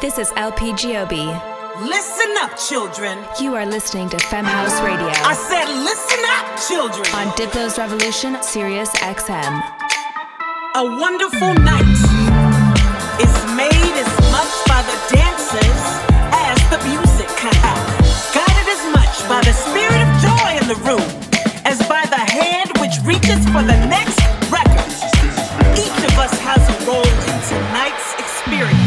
This is LP Giobbi. Listen up, children. You are listening to Femme House Radio. I said listen up, children. On Diplo's Revolution, Sirius XM. A wonderful night is made as much by the dancers as the music. Guided as much by the spirit of joy in the room as by the hand which reaches for the next record. Each of us has a role in tonight's experience.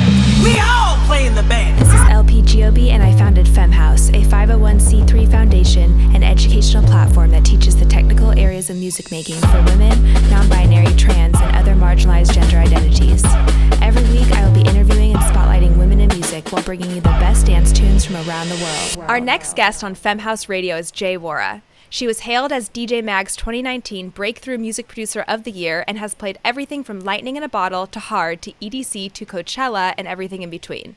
We all play in the band. This is LP Giobbi, and I founded Femme House, a 501c3 foundation and educational platform that teaches the technical areas of music making for women, non-binary, trans, and other marginalized gender identities. Every week, I will be interviewing and spotlighting women in music while bringing you the best dance tunes from around the world. Our next guest on Femme House Radio is J.Worra. She was hailed as DJ Mag's 2019 Breakthrough Music Producer of the Year and has played everything from Lightning in a Bottle to Hard to EDC to Coachella and everything in between.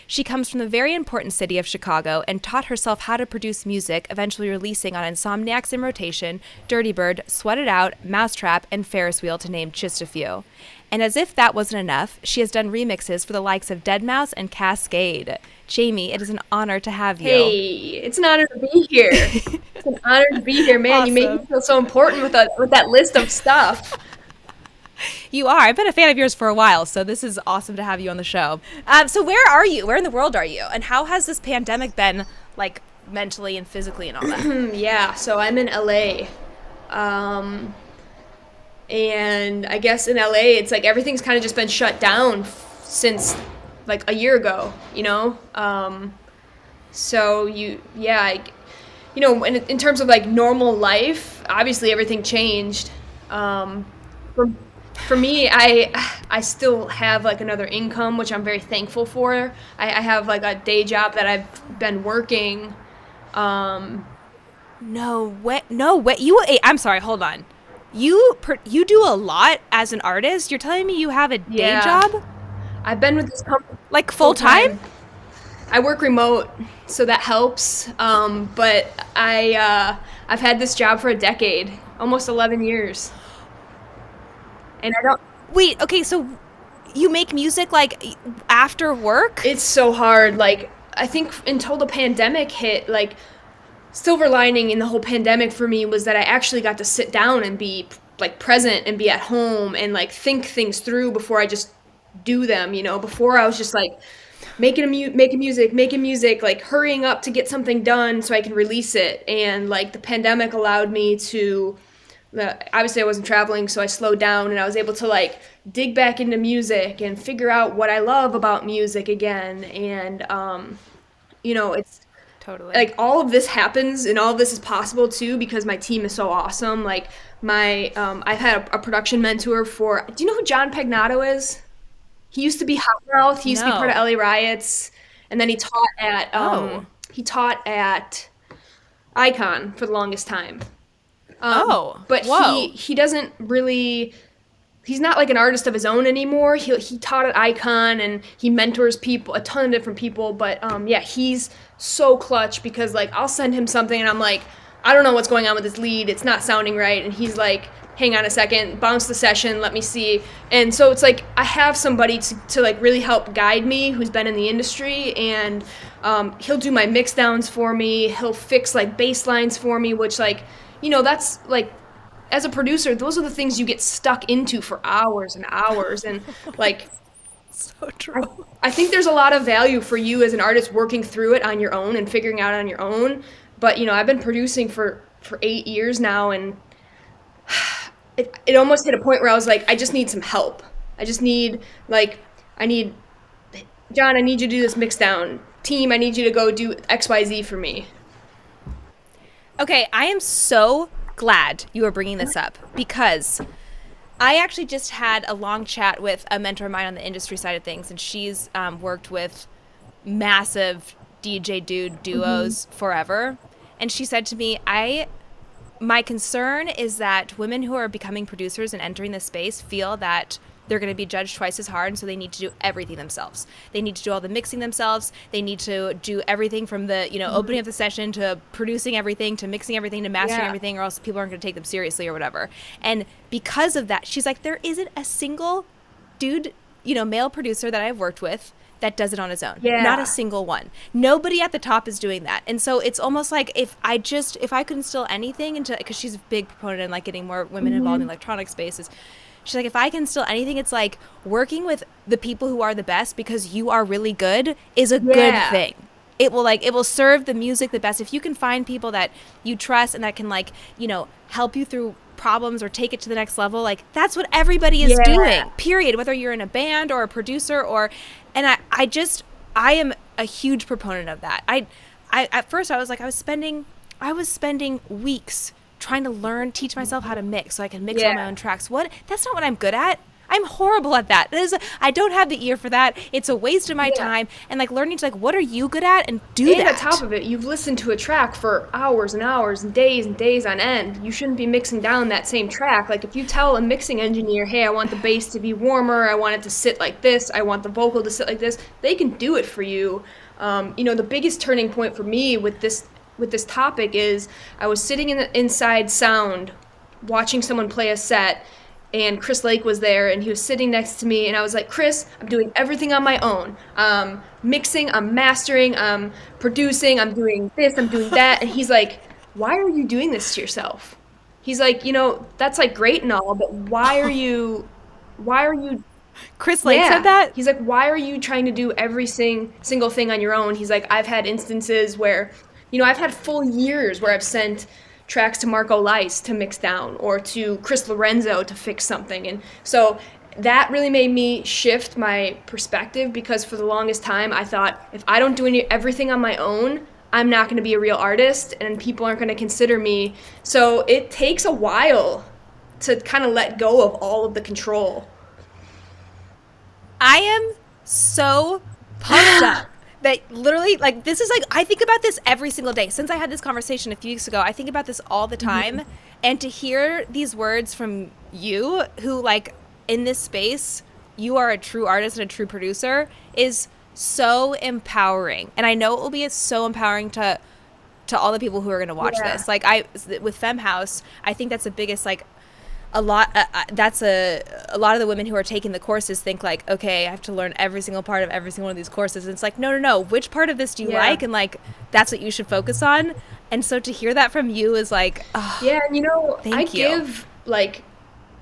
She comes from the very important city of Chicago and taught herself how to produce music, eventually releasing on Insomniacs in Rotation, Dirty Bird, Sweat It Out, Mousetrap, and Ferris Wheel, to name just a few. And as if that wasn't enough, she has done remixes for the likes of Deadmau5 and Cascade. Jamie, it is an honor to have you. Hey, it's an honor to be here. It's an honor to be here, man. Awesome. You make me feel so important with that list of stuff. You are. I've been a fan of yours for a while, so this is awesome to have you on the show. So where are you? Where in the world are you? And how has this pandemic been, like, mentally and physically and all that? Yeah, so I'm in LA. And I guess in LA, it's like everything's kind of just been shut down since like a year ago, you know? In terms of like normal life, obviously everything changed. For me, I still have like another income, which I'm very thankful for. I have like a day job that I've been working. No way. I'm sorry, hold on. You do a lot as an artist? You're telling me you have a day job? I've been with this company like full time? I work remote, so that helps. But I've had this job for a decade, almost 11 years. And I don't... Wait, okay, so you make music, like, after work? It's so hard. Like, I think until the pandemic hit, like, silver lining in the whole pandemic for me was that I actually got to sit down and be, like, present and be at home and, like, think things through before I just do them, you know? Before I was just, like, making music, like, hurrying up to get something done so I can release it. And, like, the pandemic allowed me to... obviously I wasn't traveling, so I slowed down and I was able to like dig back into music and figure out what I love about music again. And it's totally like all of this happens and all of this is possible too because my team is so awesome. Like my I've had a production mentor for... Do you know who John Pagnato is? He used to be Hot Mouth. He used to be part of LA Riots, and then he taught at Icon for the longest time. But he doesn't really... He's not like an artist of his own anymore. He taught at Icon and he mentors people, a ton of different people. But he's so clutch because like I'll send him something and I'm like, I don't know what's going on with this lead. It's not sounding right. And he's like, hang on a second, bounce the session, let me see. And so it's like I have somebody to like really help guide me who's been in the industry, and he'll do my mix downs for me. He'll fix like bass lines for me, which like, you know, that's like, as a producer, those are the things you get stuck into for hours and hours. And like, so true. I think there's a lot of value for you as an artist working through it on your own and figuring out on your own. But, you know, I've been producing for 8 years now, and it almost hit a point where I was like, I just need some help. John, I need you to do this mix down. Team, I need you to go do XYZ for me. Okay, I am so glad you are bringing this up because I actually just had a long chat with a mentor of mine on the industry side of things, and she's worked with massive DJ dude duos forever. And she said to me, my concern is that women who are becoming producers and entering this space feel that they're going to be judged twice as hard, and so they need to do everything themselves. They need to do all the mixing themselves. They need to do everything from the, opening up the session to producing everything to mixing everything to mastering everything, or else people aren't going to take them seriously or whatever. And because of that, she's like, there isn't a single dude, male producer that I've worked with that does it on his own. Yeah. Not a single one. Nobody at the top is doing that. And so it's almost like if I could instill anything into, because she's a big proponent in like getting more women involved in electronic spaces. She's like, if I can instill anything, it's like working with the people who are the best because you are really good is a good thing. It will serve the music the best. If you can find people that you trust and that can like, you know, help you through problems or take it to the next level, like that's what everybody is doing, period. Whether you're in a band or a producer and I am a huge proponent of that. I at first I was spending weeks trying to teach myself how to mix so I can mix all my own tracks. That's not what I'm good at. I'm horrible at that. I don't have the ear for that. It's a waste of my time. And like learning to like, what are you good at, and do that. And on top of it, you've listened to a track for hours and hours and days on end. You shouldn't be mixing down that same track. Like if you tell a mixing engineer, hey, I want the bass to be warmer, I want it to sit like this, I want the vocal to sit like this, they can do it for you. You know, the biggest turning point for me with this topic is I was sitting in the inside sound watching someone play a set, and Chris Lake was there, and he was sitting next to me, and I was like, Chris, I'm doing everything on my own. Mixing, I'm mastering, I'm producing, I'm doing this, I'm doing that. And he's like, why are you doing this to yourself? He's like, you know, that's like great and all, but why are you Chris Lake said that? He's like, why are you trying to do every single thing on your own? He's like, I've had instances where, you know, I've had full years where I've sent tracks to Marco Lice to mix down or to Chris Lorenzo to fix something. And so that really made me shift my perspective, because for the longest time I thought if I don't do everything on my own, I'm not going to be a real artist and people aren't going to consider me. So it takes a while to kind of let go of all of the control. I am so pumped up. That literally, like, this is like, I think about this every single day. Since I had this conversation a few weeks ago, I think about this all the time. And to hear these words from you, who, like, in this space, you are a true artist and a true producer, is so empowering. And I know it will be so empowering to all the people who are going to watch this. Like, with Femme House, I think that's the biggest, like, a lot of the women who are taking the courses think like, okay, I have to learn every single part of every single one of these courses. And it's like, no, which part of this do you like? And like, that's what you should focus on. And so to hear that from you is like, oh, yeah. And you know, give like,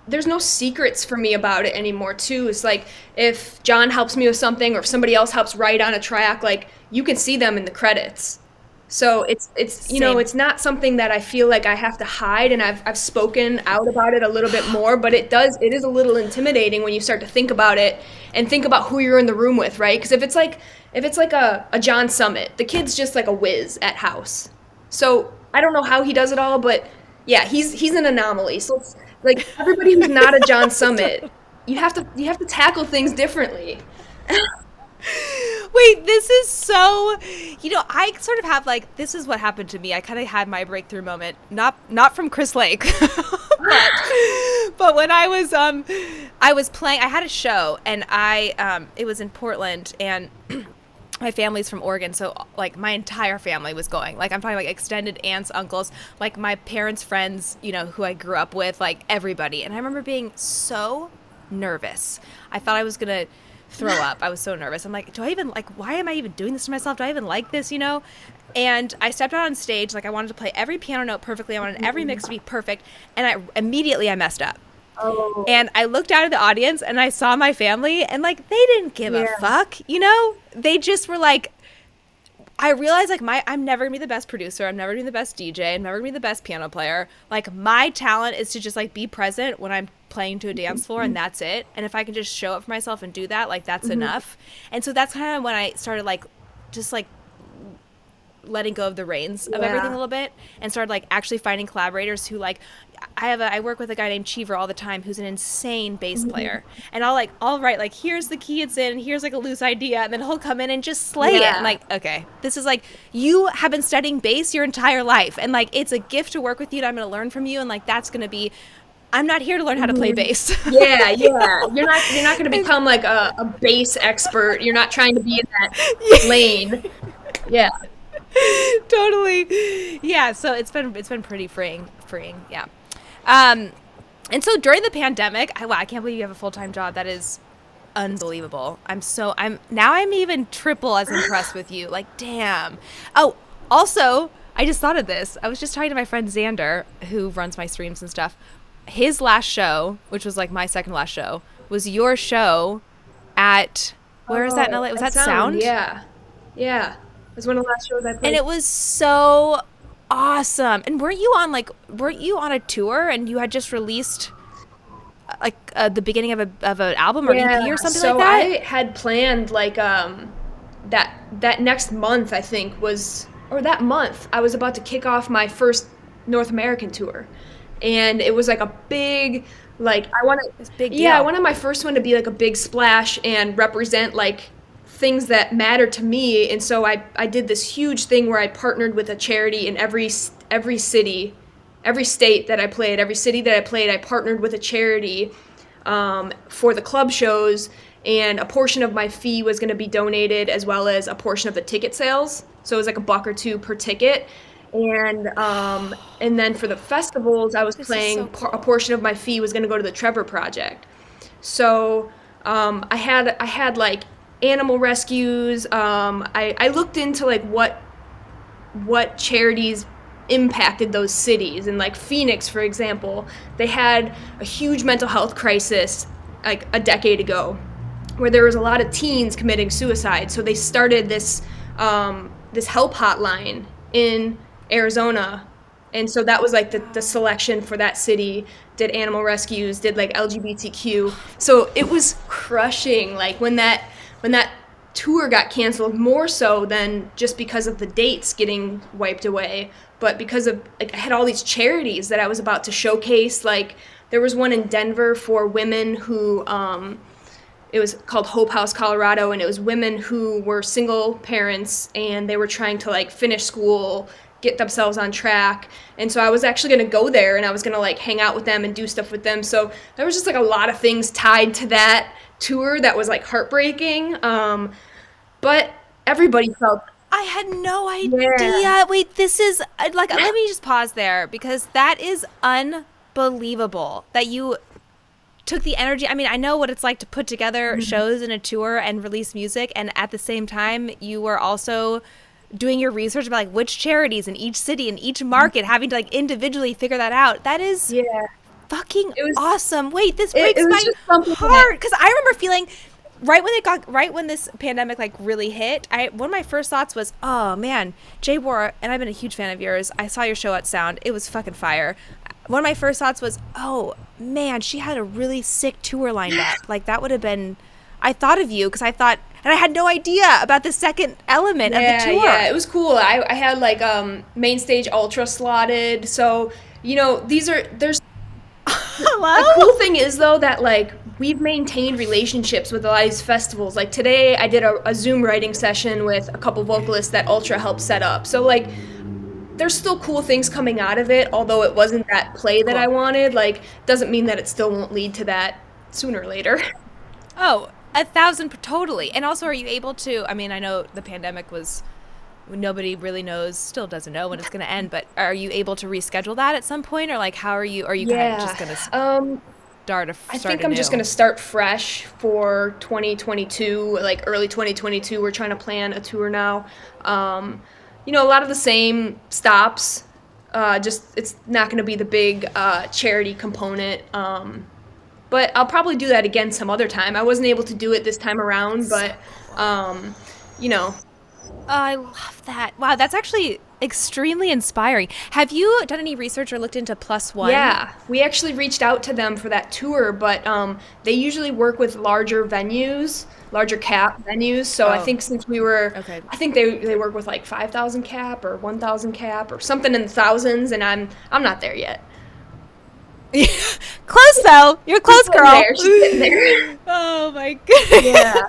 there's no secrets for me about it anymore too. It's like, if John helps me with something or if somebody else helps write on a track, like you can see them in the credits. So it's you know, it's not something that I feel like I have to hide, and I've spoken out about it a little bit more, but it is a little intimidating when you start to think about it and think about who you're in the room with, right? Because if it's like a John Summit, the kid's just like a whiz at house. So I don't know how he does it all, but yeah, he's an anomaly. So it's like everybody who's not a John Summit, you have to tackle things differently. Wait, this is so, you know, I sort of have like, this is what happened to me. I kind of had my breakthrough moment, not from Chris Lake, but when I was playing, I had a show, and it was in Portland, and my family's from Oregon, so like my entire family was going. Like I'm talking like extended aunts, uncles, like my parents' friends, you know, who I grew up with, like everybody. And I remember being so nervous. I thought I was gonna throw up. I was so nervous. I'm like, why am I even doing this to myself? Do I even like this, you know? And I stepped out on stage, like I wanted to play every piano note perfectly. I wanted every mix to be perfect. And I immediately messed up. Oh. And I looked out at the audience and I saw my family, and like, they didn't give a fuck, you know? They just were like, I realized like I'm never gonna be the best producer. I'm never gonna be the best DJ. I'm never gonna be the best piano player. Like my talent is to just like be present when I'm playing to a dance floor, and that's it. And if I can just show up for myself and do that, like that's enough. And so that's kind of when I started like just like letting go of the reins of everything a little bit, and started like actually finding collaborators who like, I work with a guy named J.Worra all the time, who's an insane bass player, and I'll write like, here's the key it's in, and here's like a loose idea, and then he'll come in and just slay it. And like, okay, this is like, you have been studying bass your entire life, and like it's a gift to work with you, and I'm gonna learn from you, and like that's gonna be, I'm not here to learn how to play bass. Yeah. You're not gonna become like a bass expert. You're not trying to be in that lane. Yeah. Totally. Yeah, so it's been pretty freeing. Yeah. And so during the pandemic, I can't believe you have a full-time job. That is unbelievable. I'm even triple as impressed with you. Like, damn. Oh, also, I just thought of this. I was just talking to my friend Xander, who runs my streams and stuff. His last show, which was like my second last show, was your show at, where is that in LA? Was that Sound? Yeah. It was one of the last shows I played. And it was so awesome. And weren't you on a tour and you had just released like the beginning of an album or EP or something like that? So I had planned like that next month, I think that month I was about to kick off my first North American tour. And it was like a big, like, I wanted my first one to be like a big splash and represent like things that matter to me. And so I did this huge thing where I partnered with a charity in every city, every state that I played, every city that I played, I partnered with a charity for the club shows, and a portion of my fee was going to be donated as well as a portion of the ticket sales. So it was like $1 or $2 per ticket. And then for the festivals I was playing, a portion of my fee was going to go to the Trevor Project. So I had like animal rescues. I looked into like what charities impacted those cities, and like Phoenix, for example, they had a huge mental health crisis like a decade ago, where there was a lot of teens committing suicide. So they started this help hotline in Arizona, and so that was like the selection for that city. Did animal rescues, did like LGBTQ. So it was crushing, like when that tour got canceled, more so than just because of the dates getting wiped away, but because of like I had all these charities that I was about to showcase. Like there was one in Denver for women who it was called Hope House Colorado, and it was women who were single parents and they were trying to like finish school, get themselves on track. And so I was actually going to go there and I was going to like hang out with them and do stuff with them. So there was just like a lot of things tied to that tour that was like heartbreaking. But everybody felt. I had no idea. Yeah. Wait, this is like, let me just pause there, because that is unbelievable that you took the energy. I mean, I know what it's like to put together shows and a tour and release music, and at the same time you were also doing your research about like which charities in each city and each market, having to like individually figure that out. That is fucking awesome. Wait, this breaks my heart, because I remember feeling right when this pandemic like really hit, one of my first thoughts was, oh man, J.Worra, and I've been a huge fan of yours. I saw your show at Sound. It was fucking fire. One of my first thoughts was, oh man, she had a really sick tour lined up. Like that would have been, I thought of you because I thought, and I had no idea about the second element of the tour. Yeah, it was cool. I had like main stage ultra slotted. So, you know, there's Hello? The cool thing is though that like we've maintained relationships with a lot of these festivals. Like today I did a Zoom writing session with a couple vocalists that Ultra helped set up. So like there's still cool things coming out of it, although it wasn't that play that I wanted. Like doesn't mean that it still won't lead to that sooner or later. Oh, 1,000 totally. And also, are you able to, I mean, I know the pandemic was, nobody really knows, still doesn't know when it's going to end, but are you able to reschedule that at some point, or like how are you kind of just going to start I think I'm just going to start fresh for 2022, like early 2022. We're trying to plan a tour now. You know, a lot of the same stops, just it's not going to be the big charity component. But I'll probably do that again some other time. I wasn't able to do it this time around, but, you know. I love that. Wow, that's actually extremely inspiring. Have you done any research or looked into Plus One? Yeah, we actually reached out to them for that tour, but they usually work with larger venues, larger cap venues. So I think since we were, I think they work with like 5,000 cap or 1,000 cap or something in the thousands, and I'm not there yet. Close though. You're close, girl. There. She's getting there. Oh my goodness. Yeah.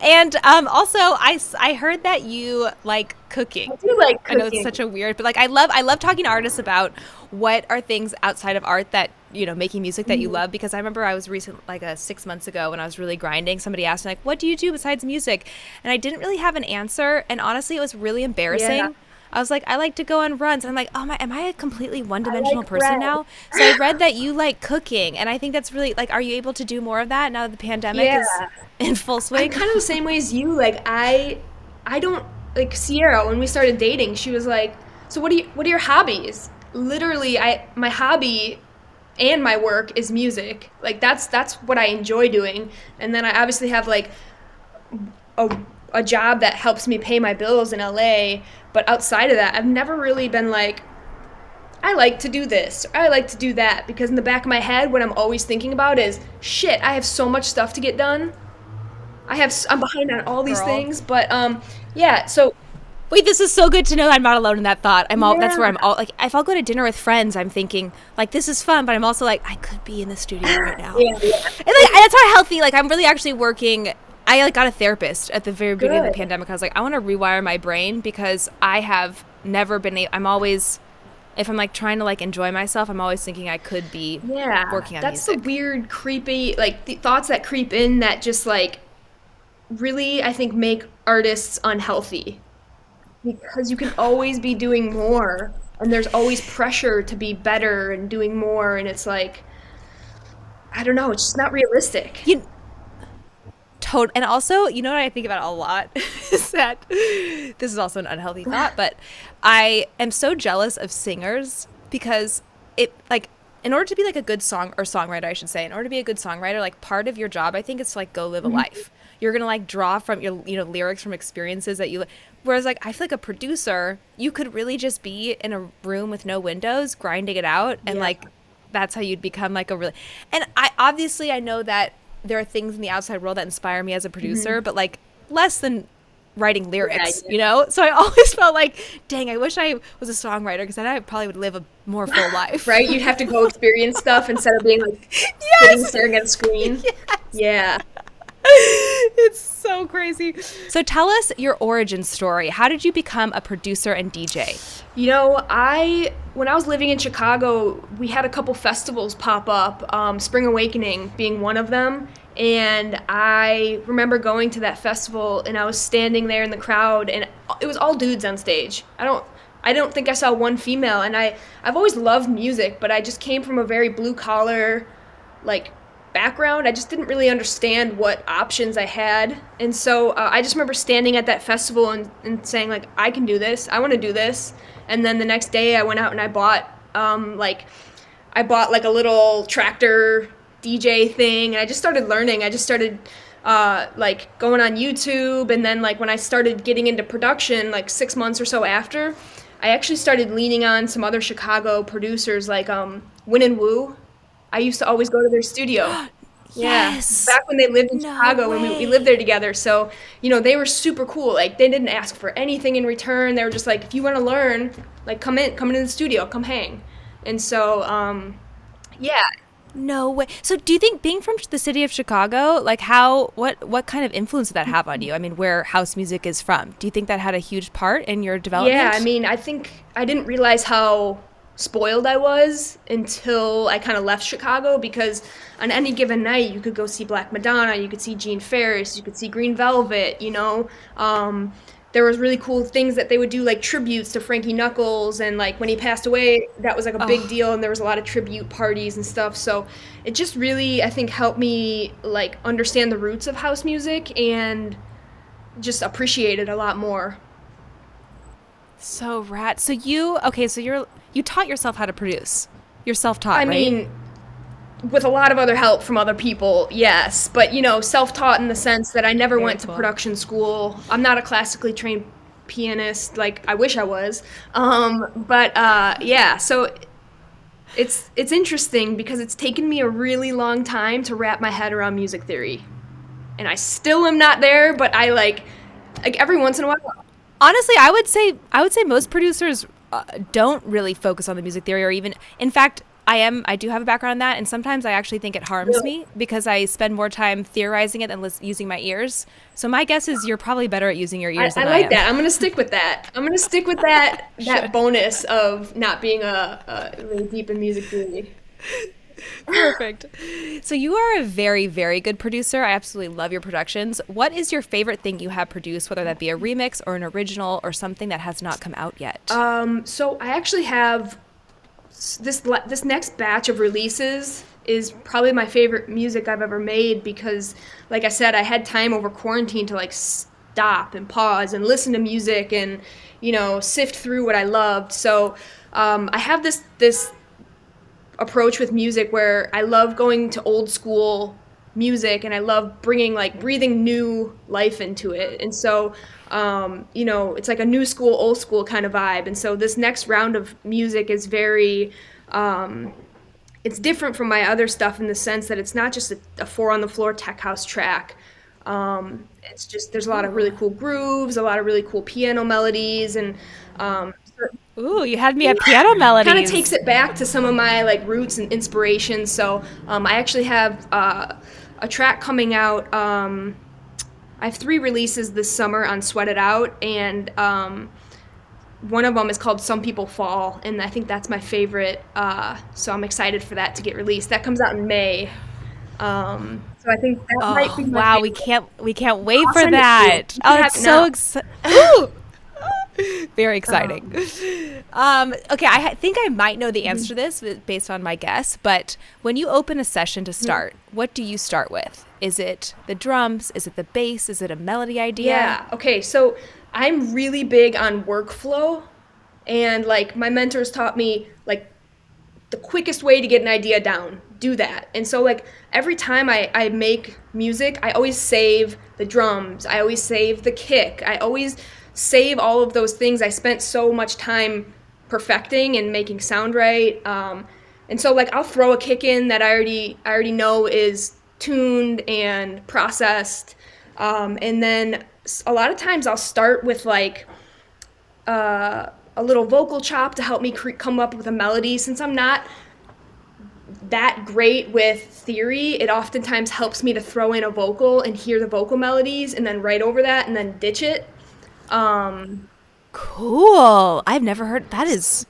And also, I heard that you like cooking. I do like cooking. I know it's such a weird, but like I love talking to artists about what are things outside of art that, you know, making music that you love. Because I remember I was 6 months ago when I was really grinding, somebody asked me like, what do you do besides music? And I didn't really have an answer, and honestly it was really embarrassing. I was like, I like to go on runs. And I'm like, oh my, am I a completely one-dimensional person bread. now? So I read that you like cooking, and I think that's really like, are you able to do more of that now that the pandemic is in full swing? I'm kind of the same way as you. Like I don't like Sierra. When we started dating, she was like, so what are your hobbies? Literally, my hobby and my work is music. Like that's what I enjoy doing. And then I obviously have like a job that helps me pay my bills in LA, but outside of that, I've never really been like, I like to do this, or I like to do that, because in the back of my head, what I'm always thinking about is, shit, I have so much stuff to get done. I'm behind on all these things, but yeah, so wait, this is so good to know I'm not alone in that thought. That's where I'm all like, if I'll go to dinner with friends, I'm thinking like, this is fun, but I'm also like, I could be in the studio right now. Yeah. And like, that's how healthy, like I'm really actually working. I like got a therapist at the very beginning of the pandemic. I was like, I want to rewire my brain, because I have never been I'm always, if I'm like trying to like enjoy myself, I'm always thinking I could be working on that's music. the weird, creepy, like the thoughts that creep in that just like really, I think, make artists unhealthy, because you can always be doing more, and there's always pressure to be better and doing more, and it's like, I don't know, it's just not realistic. And also, you know what I think about a lot is that this is also an unhealthy thought, but I am so jealous of singers, because it like, in order to be like a good songwriter, I should say, in order to be a good songwriter, like part of your job, I think, is to like go live a life. You're going to like draw from your, lyrics from experiences that you, whereas like, I feel like a producer, you could really just be in a room with no windows, grinding it out. And like, that's how you'd become like and I know that there are things in the outside world that inspire me as a producer, but like less than writing lyrics, So I always felt like, dang, I wish I was a songwriter, because then I probably would live a more full life. Right? You'd have to go experience stuff instead of being like sitting staring at a screen. Yes. Yeah. It's so crazy. So tell us your origin story. How did you become a producer and DJ? When I was living in Chicago, we had a couple festivals pop up, Spring Awakening being one of them. And I remember going to that festival, and I was standing there in the crowd, and it was all dudes on stage. I don't think I saw one female. And I've always loved music, but I just came from a very blue collar, like, background. I just didn't really understand what options I had. And so I just remember standing at that festival and saying, like, I can do this. I want to do this. And then the next day I went out and I bought like a little tractor DJ thing, and I just started learning. I just started like going on YouTube, and then like when I started getting into production, like 6 months or so after, I actually started leaning on some other Chicago producers like Win and Woo. I used to always go to their studio. Yes. Yeah, back when they lived in Chicago, when we lived there together. So, they were super cool. Like, they didn't ask for anything in return. They were just like, if you want to learn, like, come into the studio, come hang. And so, yeah. No way. So do you think, being from the city of Chicago, like what kind of influence did that have on you? I mean, where house music is from. Do you think that had a huge part in your development? Yeah, I mean, I think I didn't realize how spoiled I was until I kind of left Chicago, because on any given night you could go see Black Madonna, you could see Gene Ferris, you could see Green Velvet, there was really cool things that they would do, like tributes to Frankie Knuckles, and like when he passed away, that was like a big deal, and there was a lot of tribute parties and stuff. So it just really, I think, helped me like understand the roots of house music and just appreciate it a lot more. So rad. So you taught yourself how to produce. You're self-taught, right? I mean, with a lot of other help from other people, yes. But, self-taught in the sense that I never went to production school. I'm not a classically trained pianist. Like, I wish I was. Yeah, so it's interesting because it's taken me a really long time to wrap my head around music theory. And I still am not there, but I like every once in a while. Honestly, I would say most producers don't really focus on the music theory, or even, in fact, I do have a background in that, and sometimes I actually think it harms me because I spend more time theorizing it than using my ears. So my guess is you're probably better at using your ears than I am. I like that. I'm going to stick with that. that bonus of not being really deep in music theory. Perfect. So you are a very, very good producer. I absolutely love your productions. What is your favorite thing you have produced, whether that be a remix or an original or something that has not come out yet? So I actually have this next batch of releases is probably my favorite music I've ever made because, like I said, I had time over quarantine to like stop and pause and listen to music and, sift through what I loved. So I have this approach with music where I love going to old school music and I love breathing new life into it. And so, it's like a new school, old school kind of vibe. And so this next round of music is very, it's different from my other stuff in the sense that it's not just a four on the floor tech house track. It's just, there's a lot of really cool grooves, a lot of really cool piano melodies, and Ooh, you had me at piano melodies. Kind of takes it back to some of my like roots and inspirations. So I actually have a track coming out. I have 3 releases this summer on Sweat It Out, and one of them is called Some People Fall, and I think that's my favorite. So I'm excited for that to get released. That comes out in May. So I think that might be my favorite. we can't wait for that. Oh, it's so exciting. Very exciting. Okay, I think I might know the answer to this based on my guess, but when you open a session to start, what do you start with? Is it the drums? Is it the bass? Is it a melody idea? Yeah, okay, so I'm really big on workflow, and like my mentors taught me like the quickest way to get an idea down, do that. And so like every time I make music, I always save the drums, I always save the kick, I always save all of those things I spent so much time perfecting and making sound right. And so like I'll throw a kick in that I already know is tuned and processed. And then a lot of times I'll start with like a little vocal chop to help me come up with a melody. Since I'm not that great with theory, it oftentimes helps me to throw in a vocal and hear the vocal melodies and then write over that and then ditch it. Cool. I've never heard that's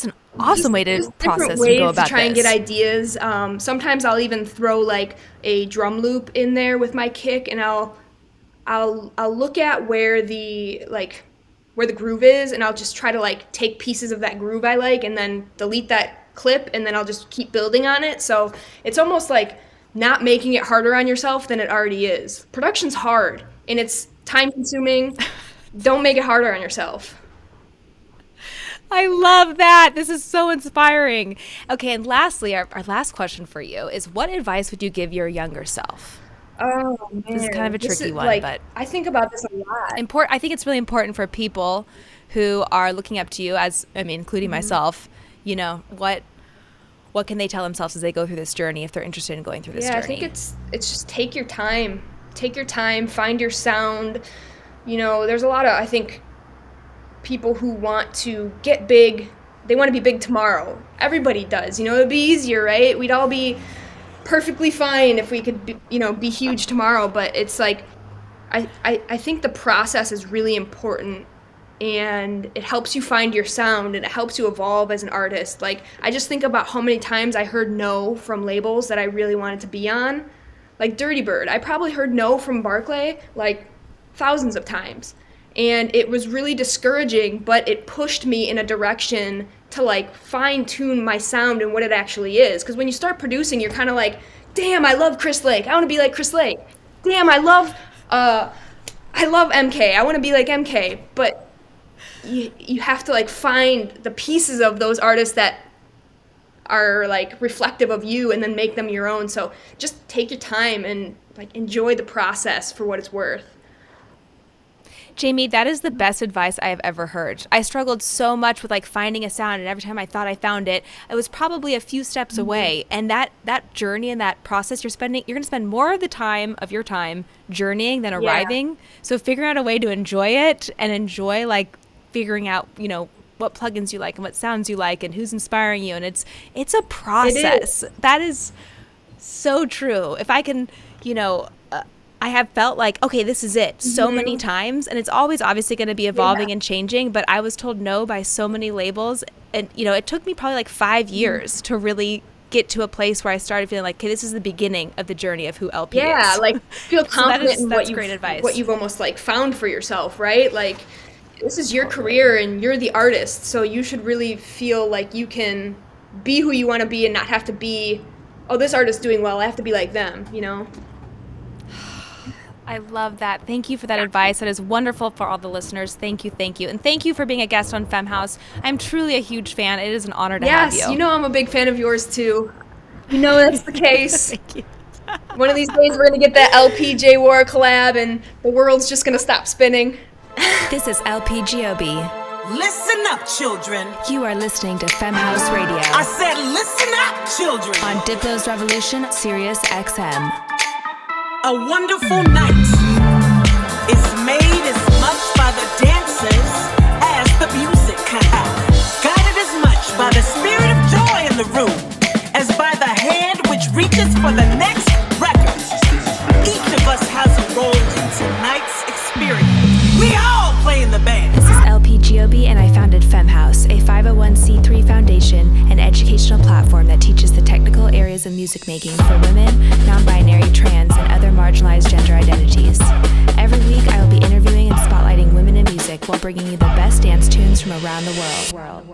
an awesome way to process and go about this. To try and get ideas. Sometimes I'll even throw like a drum loop in there with my kick, and I'll look at where the groove is, and I'll just try to like take pieces of that groove I like and then delete that clip, and then I'll just keep building on it. So it's almost like not making it harder on yourself than it already is. Production's hard and it's time consuming. Don't make it harder on yourself. I love that. This is so inspiring. Okay, and lastly, our last question for you is, what advice would you give your younger self? Oh, man. This is kind of a tricky one, but I think about this a lot. I think it's really important for people who are looking up to you, including myself, what can they tell themselves as they go through this journey if they're interested in going through this journey? Yeah, I think it's just take your time. Take your time, find your sound. There's a lot of, I think, people who want to get big. They want to be big tomorrow. Everybody does. It'd be easier, right? We'd all be perfectly fine if we could be huge tomorrow. But it's like, I think the process is really important, and it helps you find your sound, and it helps you evolve as an artist. Like, I just think about how many times I heard no from labels that I really wanted to be on. Like Dirty Bird, I probably heard no from Barclay like thousands of times, and it was really discouraging, but it pushed me in a direction to like fine tune my sound and what it actually is. Because when you start producing, you're kind of like, damn, I love Chris Lake, I want to be like Chris Lake. Damn, I love MK, I want to be like MK. But you have to like find the pieces of those artists that are like reflective of you and then make them your own. So just take your time and like enjoy the process for what it's worth. Jamie, that is the best advice I have ever heard. I struggled so much with like finding a sound, and every time I thought I found it, it was probably a few steps away. And that journey and that process you're going to spend more of your time journeying than arriving. Yeah. So figuring out a way to enjoy it and enjoy like figuring out, what plugins you like and what sounds you like and who's inspiring you. And it's a process. That is so true. If I can, I have felt like, okay, this is it so many times, and it's always obviously going to be evolving and changing, but I was told no by so many labels, and it took me probably like 5 years to really get to a place where I started feeling like, okay, this is the beginning of the journey of who LP is. Yeah, like feel confident in that's great advice. what you've almost like found for yourself, right? Like this is your career and you're the artist, so you should really feel like you can be who you want to be and not have to be, oh, this artist's doing well, I have to be like them, you know? I love that. Thank you for that advice. That is wonderful for all the listeners. Thank you, thank you. And thank you for being a guest on Femme House. I'm truly a huge fan. It is an honor to have you. Yes, you know I'm a big fan of yours too. You know that's the case. Thank you. One of these days we're going to get that LP J.Worra collab and the world's just going to stop spinning. This is LP Giobbi. Listen up, children. You are listening to Femme House Radio. I said listen up, children. On Diplo's Revolution, Sirius XM. A wonderful night is made as much by the dancers as the music. Guided as much by the spirit of joy in the room as by the hand which reaches for the next record. Each of us has a role in tonight's experience. We all play in the band. This is LP Giobbi, and I founded Femme House, a 501c3 foundation and educational platform that teaches the technical areas of music making for women, non-binary, trans, and other marginalized gender identities. Every week, I will be interviewing and spotlighting women in music while bringing you the best dance tunes from around the world.